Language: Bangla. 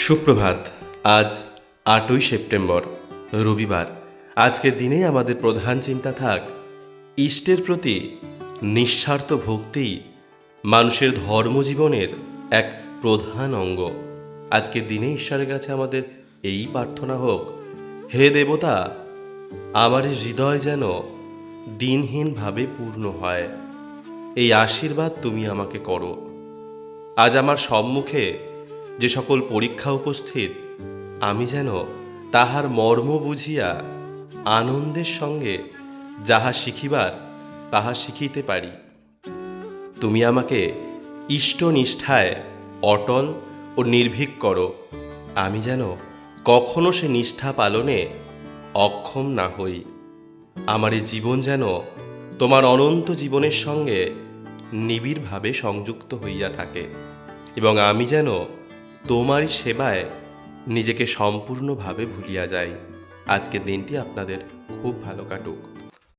সুপ্রভাত। আজ ৮ই সেপ্টেম্বর, রবিবার। আজকের দিনেই আমাদের প্রধান চিন্তা থাক ইষ্টের প্রতি নিঃস্বার্থ ভক্তি মানুষের ধর্মজীবনের এক প্রধান অঙ্গ। আজকের দিনে ঈশ্বরের কাছে আমাদের এই প্রার্থনা হোক, হে দেবতা, আমার হৃদয় যেন দিনহীনভাবে পূর্ণ হয়, এই আশীর্বাদ তুমি আমাকে করো। আজ আমার সম্মুখে যে সকল পরীক্ষা উপস্থিত, আমি যেন তাহার মর্ম বুঝিয়া আনন্দের সঙ্গে যাহা শিখিবার তাহা শিখিতে পারি। তুমি আমাকে ইষ্টনিষ্ঠায় অটল ও নির্ভীক করো, আমি যেন কখনো সে নিষ্ঠা পালনে অক্ষম না হই। আমার এই জীবন যেন তোমার অনন্ত জীবনের সঙ্গে নিবিড়ভাবে সংযুক্ত হইয়া থাকে এবং আমি যেন তোমারই সেবায় নিজেকে সম্পূর্ণভাবে ভুলিয়া যাই। আজকের দিনটি আপনাদের খুব ভালো কাটুক।